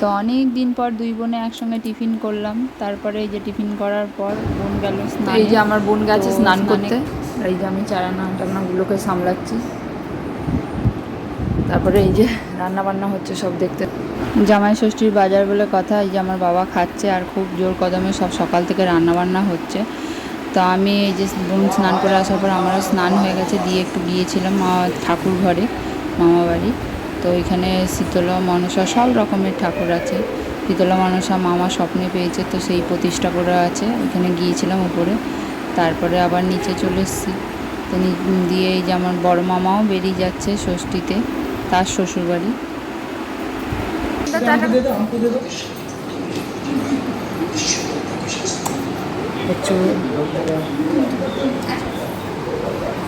তো অনেক দিন পর দুই বোনে একসঙ্গে টিফিন করলাম। তারপরে এই যে টিফিন করার পর বোন গেল স্নানে। এই যে আমার বোন গেছে স্নান করতে, আর এই যে আমি টান্নাগুলোকে সামলাচ্ছি। তারপরে এই যে রান্না বান্না হচ্ছে সব দেখতে। জামাই ষষ্ঠীর বাজার বলে কথা। এই যে আমার বাবা খাচ্ছে আর খুব জোর কদমে সব সকাল থেকে রান্না বান্না হচ্ছে। তো আমি এই যে বোন স্নান করে আসার পর আমারও স্নান হয়ে গেছে, দিয়ে একটু গিয়েছিলাম ঠাকুর ঘরে, মামা বাড়ি। তো এখানে শীতলা মনসা সব রকমের ঠাকুর আছে। শীতলা মনসা মামা স্বপ্নে পেয়েছে, তো সেই প্রতিষ্ঠা করা আছে, ওইখানে গিয়েছিলাম উপরে। তারপরে আবার নিচে চলে এসেছি। তো দিয়ে এই যে আমার বড় মামাও বেরিয়ে যাচ্ছে ষষ্ঠীতে তার শ্বশুরবাড়ি।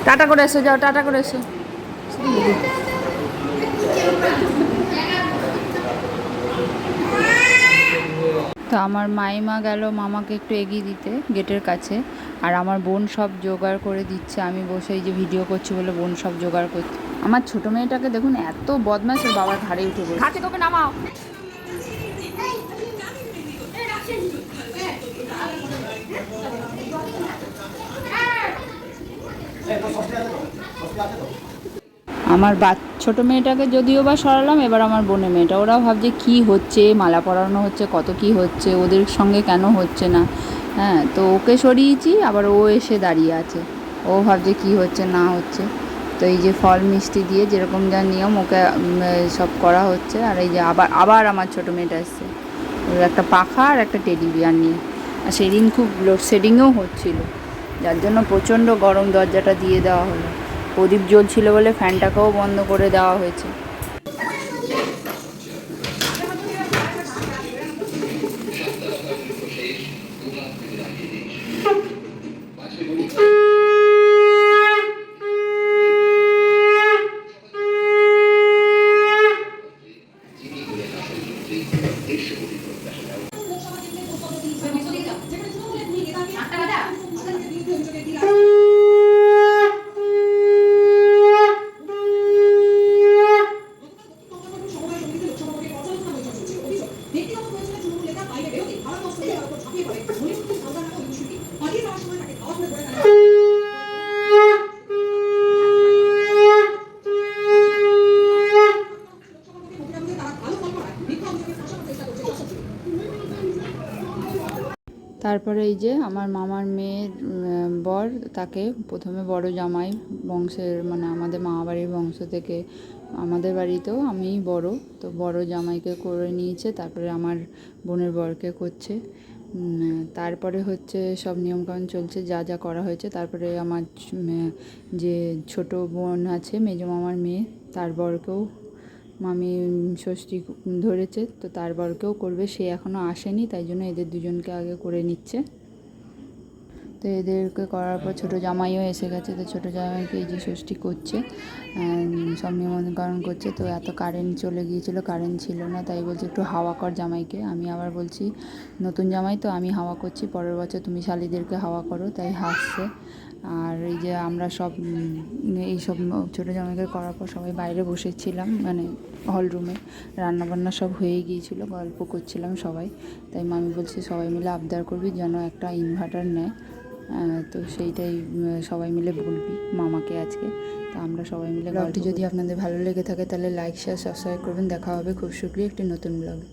টাটা করে এসো, যাও টাটা করে এসো। তো আমার মাইমা গেল মামাকে একটু এগিয়ে দিতে গেটের কাছে, আর আমার বোন সব জোগাড় করে দিচ্ছে। আমি বসে এই যে ভিডিও করছি বলে বোন সব জোগাড় করছে। আমার ছোটো মেয়েটাকে দেখুন এত বদমাশ, ওর বাবার ঘাড়ে উঠে পড়ে। ঘাট থেকে ওকে নামাও। আমার ছোটো মেয়েটাকে যদিও বা সরালাম, এবার আমার বোনের মেয়েটা, ওরাও ভাবছে কী হচ্ছে, মালা পরানো হচ্ছে, কত কী হচ্ছে, ওদের সঙ্গে কেন হচ্ছে না। হ্যাঁ, তো ওকে সরিয়েছি, আবার ও এসে দাঁড়িয়ে আছে, ও ভাবছে কী হচ্ছে না হচ্ছে। তো এই যে ফল মিষ্টি দিয়ে যেরকম যা নিয়ম ওকে সব করা হচ্ছে। আর এই যে আবার আমার ছোটো মেয়েটা এসছে, ওর একটা পাখা আর একটা টেডি বিয়ার নিয়ে। আর সেদিন খুব লোডশেডিংও হচ্ছিলো, যার জন্য প্রচণ্ড গরম, দরজাটা দিয়ে দেওয়া হলো। প্রদীপ জ্বলছিল বলে ফ্যানটাকেও বন্ধ করে দেওয়া হয়েছে। তারপরে এই যে আমার মামার মেয়ের বর, তাকে প্রথমে বড় জামাই বংশের, মানে আমাদের মামাবাড়ির বংশ থেকে আমাদের বাড়িতেও আমিই বড়, তো বড় জামাইকে করে নিয়েছে। তারপরে আমার বোনের বরকে করছে। তারপরে হচ্ছে সব নিয়মকানুন চলছে, যা যা করা হয়েছে। তারপরে আমার যে ছোট বোন আছে, মেজো মামার মেয়ে, তার বরকেও মামি ষষ্ঠী ধরেছে, তো তার বরকেও করবে। সে এখনও আসেনি, তাই জন্য এদের দুজনকে আগে করে নিচ্ছে। তো এদেরকে করার পর ছোটো জামাইও এসে গেছে, তো ছোটো জামাইকে এই যে ষষ্ঠী করছে, সব নিমন্ত্রণ করছে। তো এত কারেন্ট চলে গিয়েছিলো, কারেন্ট ছিল না, তাই বলছে একটু হাওয়া কর জামাইকে। আমি আবার বলছি নতুন জামাই তো, আমি হাওয়া করছি, পরের বছর তুমি শালিদেরকে হাওয়া করো, তাই হাসছে। আর এই যে আমরা সব এই সব ছোটো জামাইকে করার পর সবাই বাইরে বসেছিলাম, মানে হল রুমে রান্নাবান্না সব হয়ে গিয়েছিলো, গল্প করছিলাম সবাই। তাই মামি বলছে সবাই মিলে আবদার করবি যেন একটা ইনভার্টার নেয়। তো সেইটাই সবাই মিলে বলবি মামাকে আজকে। তো আমরা সবাই মিলে। ব্লগটি যদি আপনাদের ভালো লেগে থাকে তাহলে লাইক, শেয়ার, সাবস্ক্রাইব করবেন। দেখা হবে খুব শীঘ্রই একটি নতুন ব্লগে।